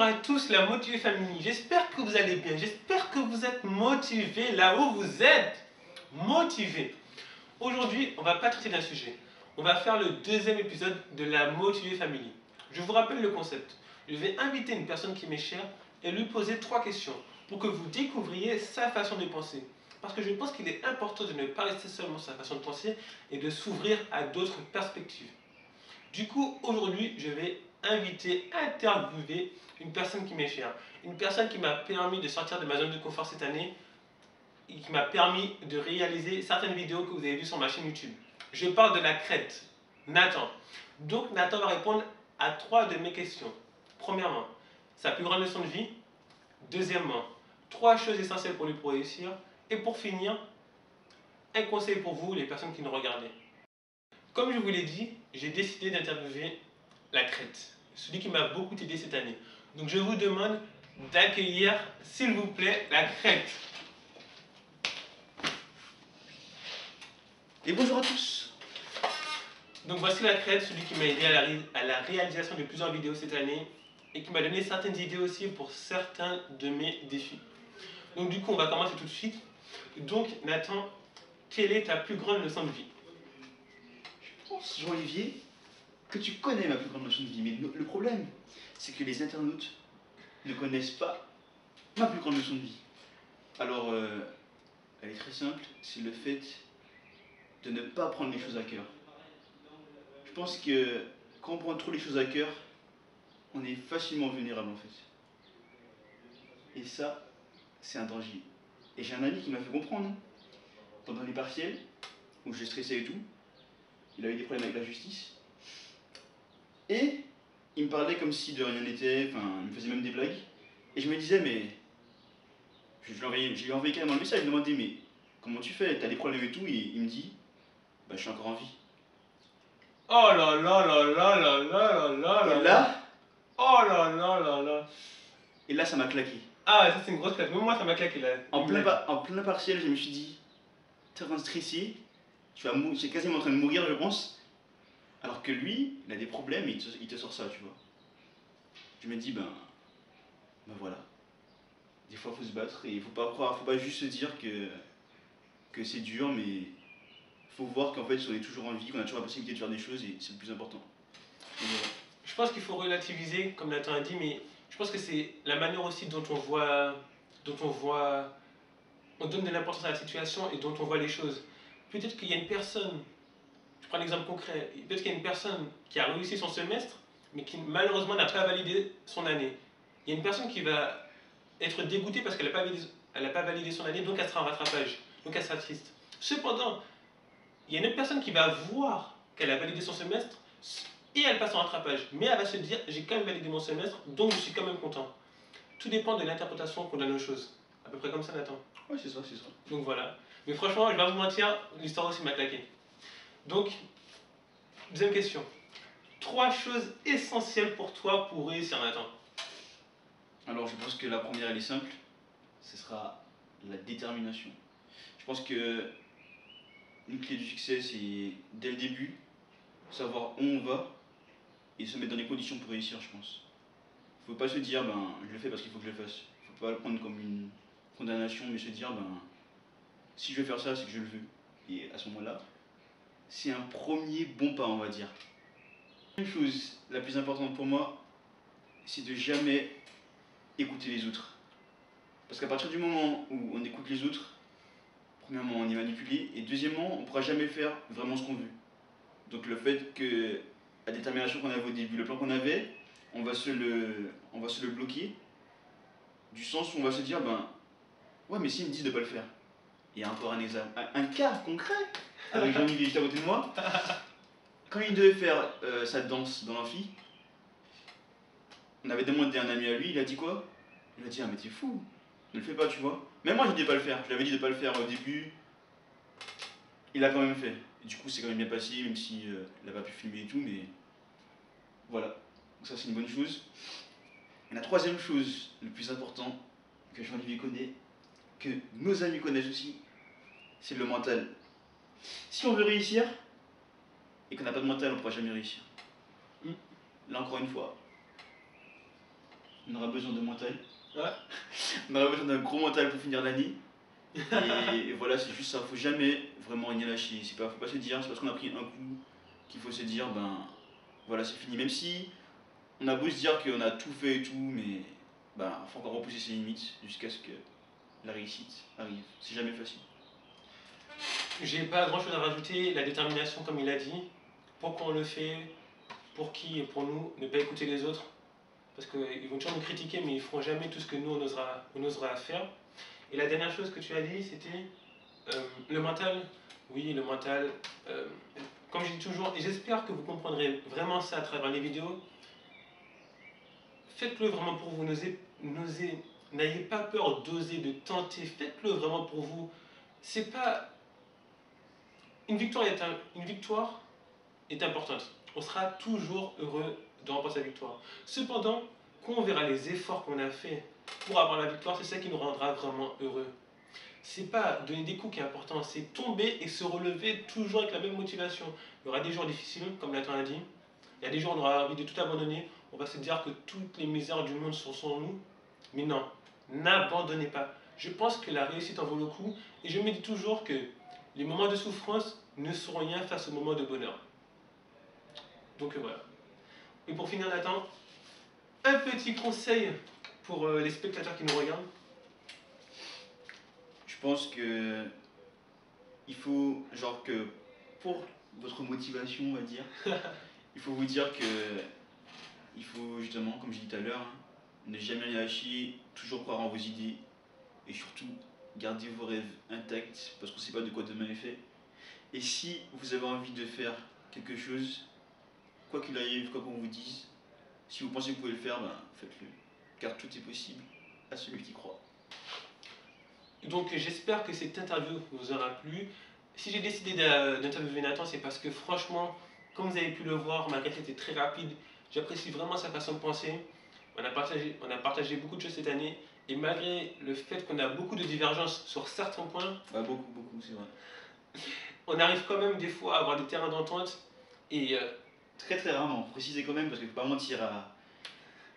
à tous la Motivé Family, j'espère que vous allez bien, j'espère que vous êtes motivés là où vous êtes, motivés. Aujourd'hui, on va pas traiter d'un sujet, on va faire le deuxième épisode de la Motivé Family. Je vous rappelle le concept, je vais inviter une personne qui m'est chère et lui poser 3 questions pour que vous découvriez sa façon de penser. Parce que je pense qu'il est important de ne pas rester seulement sur sa façon de penser et de s'ouvrir à d'autres perspectives. Du coup, aujourd'hui, je vais interviewer une personne qui m'est chère. Une personne qui m'a permis de sortir de ma zone de confort cette année et qui m'a permis de réaliser certaines vidéos que vous avez vues sur ma chaîne YouTube. Je parle de la crête, Nathan. Donc, Nathan va répondre à 3 de mes questions. Premièrement, sa plus grande leçon de vie. Deuxièmement, 3 choses essentielles pour lui pour réussir. Et pour finir, un conseil pour vous, les personnes qui nous regardez. Comme je vous l'ai dit, j'ai décidé d'interviewer la crête, celui qui m'a beaucoup aidé cette année. Donc je vous demande d'accueillir, s'il vous plaît, la crête. Et bonjour à tous. Donc voici la crête, celui qui m'a aidé à la réalisation de plusieurs vidéos cette année et qui m'a donné certaines idées aussi pour certains de mes défis. Donc du coup, on va commencer tout de suite. Donc Nathan, quelle est ta plus grande leçon de vie? Je pense, Jean-Olivier, que tu connais ma plus grande leçon de vie. Mais le problème, c'est que les internautes ne connaissent pas ma plus grande leçon de vie. Alors, elle est très simple, c'est le fait de ne pas prendre les choses à cœur. Je pense que quand on prend trop les choses à cœur, on est facilement vulnérable en fait. Et ça, c'est un danger. Et j'ai un ami qui m'a fait comprendre, pendant les partiels, où je stressais et tout, il avait des problèmes avec la justice. Et il me parlait comme si de rien n'était, enfin, il me faisait même des blagues. Et je me disais, mais. Je lui ai envoyé carrément le message, je lui ai demandé, mais comment tu fais? T'as des problèmes et tout? Et il me dit, bah, je suis encore en vie. Oh là là là là là là là là Et là, oh là là là là. et là, ça m'a claqué. Ah, ça c'est une grosse claque. Même moi, ça m'a claqué là. En plein partiel, je me suis dit, t'es en train de stresser, j'ai quasiment en train de mourir, je pense. Alors que lui, il a des problèmes et il te sort ça, tu vois. Je me dis, ben voilà. Des fois, il faut se battre et il faut pas croire, faut pas juste se dire que c'est dur, mais il faut voir qu'en fait, on est toujours en vie, qu'on a toujours la possibilité de faire des choses et c'est le plus important. Voilà. Je pense qu'il faut relativiser, comme Nathan a dit, mais je pense que c'est la manière aussi dont on donne de l'importance à la situation et dont on voit les choses. Peut-être qu'il y a une personne, je prends un exemple concret, peut-être qu'il y a une personne qui a réussi son semestre, mais qui malheureusement n'a pas validé son année. Il y a une personne qui va être dégoûtée parce qu'elle n'a pas validé son année, donc elle sera en rattrapage, donc elle sera triste. Cependant, il y a une autre personne qui va voir qu'elle a validé son semestre et elle passe en rattrapage. Mais elle va se dire, j'ai quand même validé mon semestre, donc je suis quand même content. Tout dépend de l'interprétation qu'on donne aux choses. À peu près comme ça, Nathan. Ouais, c'est ça, c'est ça. Donc voilà. Mais franchement, je vais pas vous mentir, l'histoire aussi m'a claqué. Donc, deuxième question. 3 choses essentielles pour toi pour réussir, Nathan. Alors, je pense que la première, elle est simple. Ce sera la détermination. Je pense que une clé du succès, c'est dès le début, savoir où on va et se mettre dans les conditions pour réussir, je pense. Faut pas se dire, ben, je le fais parce qu'il faut que je le fasse. Faut pas le prendre comme une condamnation, mais se dire, ben, si je veux faire ça, c'est que je le veux. Et à ce moment-là, c'est un premier bon pas, on va dire. Une chose la plus importante pour moi, c'est de jamais écouter les autres. Parce qu'à partir du moment où on écoute les autres, premièrement, on est manipulé, et deuxièmement, on ne pourra jamais faire vraiment ce qu'on veut. Donc le fait que la détermination qu'on avait au début, le plan qu'on avait, on va se le bloquer, du sens où on va se dire, ben, ouais, mais s'ils me disent de ne pas le faire. Il y a encore un exemple, un cas concret avec Jean-Olivier juste à côté de moi. Quand il devait faire sa danse dans l'amphi, on avait demandé à un ami à lui, il a dit quoi? Il a dit, ah mais t'es fou, ne le fais pas, tu vois. Même moi, je ne pas le faire, je lui avais dit de ne pas le faire au début, il a quand même fait. Et du coup, c'est quand même bien passé, même si il n'a pas pu filmer et tout, mais voilà. Donc ça, c'est une bonne chose. Et la troisième chose, le plus important, que Jean-Olivier connaît, que nos amis connaissent aussi, c'est le mental. Si on veut réussir, et qu'on n'a pas de mental, on ne pourra jamais réussir. Là, encore une fois, On aura besoin de mental. Ouais. On aura besoin d'un gros mental pour finir l'année. Et voilà, c'est juste ça. Faut jamais vraiment rien lâcher. Faut pas se dire, c'est parce qu'on a pris un coup qu'il faut se dire, ben voilà, c'est fini. Même si on a beau se dire qu'on a tout fait et tout, mais ben faut encore repousser ses limites jusqu'à ce que la réussite arrive. C'est jamais facile. J'ai pas grand chose à rajouter. La détermination, comme il a dit. Pourquoi on le fait? Pour qui et pour nous? Ne pas écouter les autres. Parce qu'ils vont toujours nous critiquer, mais ils feront jamais tout ce que nous on osera faire. Et la dernière chose que tu as dit, c'était le mental. Oui, le mental. Comme je dis toujours, et j'espère que vous comprendrez vraiment ça à travers les vidéos. Faites-le vraiment pour vous. N'ayez pas peur d'oser, de tenter. Faites-le vraiment pour vous. C'est pas une victoire est importante. On sera toujours heureux de remporter la victoire. Cependant, quand on verra les efforts qu'on a fait pour avoir la victoire, c'est ça qui nous rendra vraiment heureux. C'est pas donner des coups qui est important, c'est tomber et se relever toujours avec la même motivation. Il y aura des jours difficiles, comme Nathan a dit. Il y a des jours où on aura envie de tout abandonner. On va se dire que toutes les misères du monde sont sur nous. Mais non, n'abandonnez pas. Je pense que la réussite en vaut le coup. Et je me dis toujours que les moments de souffrance ne sont rien face aux moments de bonheur. Donc voilà. Et pour finir, Nathan, un petit conseil pour les spectateurs qui nous regardent. Je pense que il faut, genre que pour votre motivation, on va dire, il faut vous dire que il faut justement, comme j'ai dit tout à l'heure, hein, ne jamais rien lâcher, toujours croire en vos idées et surtout garder vos rêves intacts parce qu'on ne sait pas de quoi demain est fait. Et si vous avez envie de faire quelque chose, quoi qu'il arrive, quoi qu'on vous dise, si vous pensez que vous pouvez le faire, ben, faites-le. Car tout est possible à celui qui croit. Donc j'espère que cette interview vous aura plu. Si j'ai décidé d'interviewer Nathan, c'est parce que franchement, comme vous avez pu le voir, malgré que c'était très rapide, j'apprécie vraiment sa façon de penser. On a partagé beaucoup de choses cette année. Et malgré le fait qu'on a beaucoup de divergences sur certains points, Ouais, beaucoup, c'est vrai. on arrive quand même des fois à avoir des terrains d'entente. Et Très rarement, précisez quand même, parce qu'il ne faut pas mentir à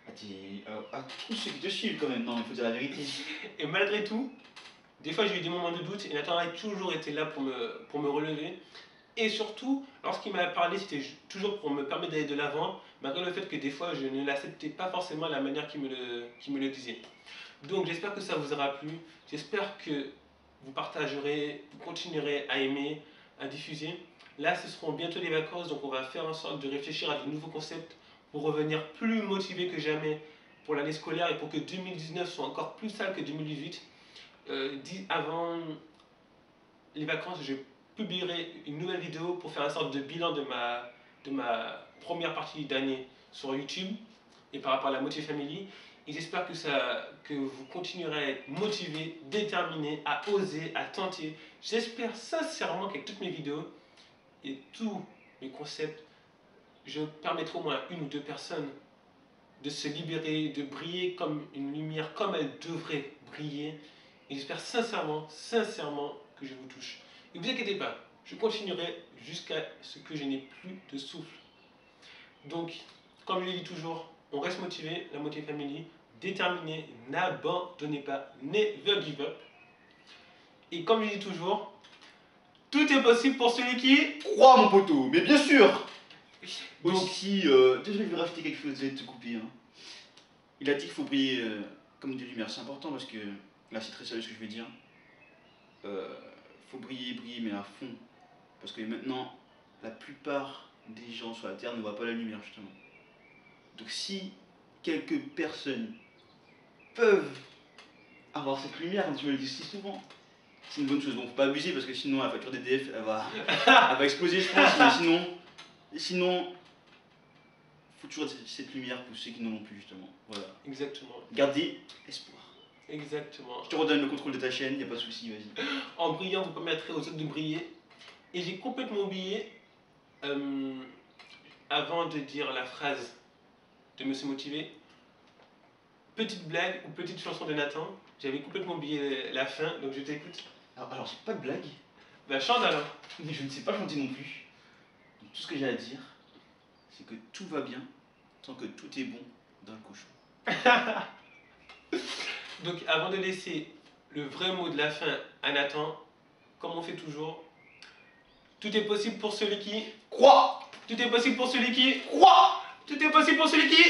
tous ceux qui te suivent quand même, non, il faut dire la vérité. Et malgré tout, des fois j'ai eu des moments de doute et Nathan a toujours été là pour me relever. Et surtout, lorsqu'il m'a parlé, c'était toujours pour me permettre d'aller de l'avant, malgré le fait que des fois je ne l'acceptais pas forcément de la manière qu'il me le disait. Donc j'espère que ça vous aura plu, j'espère que vous partagerez, vous continuerez à aimer, à diffuser. Là, ce seront bientôt les vacances, donc on va faire en sorte de réfléchir à de nouveaux concepts pour revenir plus motivés que jamais pour l'année scolaire et pour que 2019 soit encore plus sale que 2018. Avant les vacances, je publierai une nouvelle vidéo pour faire une sorte de bilan de ma première partie d'année sur YouTube et par rapport à la Motive Family. Et j'espère que vous continuerez à être motivés, déterminés, à oser, à tenter. J'espère sincèrement qu'avec toutes mes vidéos et tous mes concepts, je permettrai au moins à une ou deux personnes de se libérer, de briller comme une lumière, comme elle devrait briller. Et j'espère sincèrement que je vous touche. Ne vous inquiétez pas, je continuerai jusqu'à ce que je n'ai plus de souffle. Donc, comme je le dis toujours, on reste motivé, la Motive Family, déterminé, n'abandonnez pas, never give up. Et comme je dis toujours, tout est possible pour celui qui crois, mon poteau, mais bien sûr. Donc, aussi, désolé, je vais rajouter quelque chose, je vais te couper. Hein. Il a dit qu'il faut briller comme des lumières, c'est important parce que, là c'est très sérieux ce que je vais dire, faut briller, mais à fond. Parce que maintenant, la plupart des gens sur la Terre ne voient pas la lumière justement. Donc si quelques personnes peuvent avoir cette lumière, comme tu me le dis si souvent, c'est une bonne chose. Bon, faut pas abuser parce que sinon la facture d'EDF elle va exploser je pense, mais sinon faut toujours cette lumière pour ceux qui n'en ont plus justement. Voilà. Exactement. Gardez espoir. Exactement. Je te redonne le contrôle de ta chaîne, y a pas de souci, vas-y. En brillant, vous permettrez aux autres de briller. Et j'ai complètement oublié, avant de dire la phrase de Monsieur Motivé, petite blague ou petite chanson de Nathan. J'avais complètement oublié la fin, donc je t'écoute. Alors c'est pas de blague. Bah chante alors. Mais je ne sais pas chanter non plus. Donc tout ce que j'ai à dire, c'est que tout va bien tant que tout est bon dans le cochon. Donc avant de laisser le vrai mot de la fin à Nathan, comme on fait toujours, tout est possible pour celui qui Crois. Tout est possible pour celui qui Crois. Tout est possible pour celui qui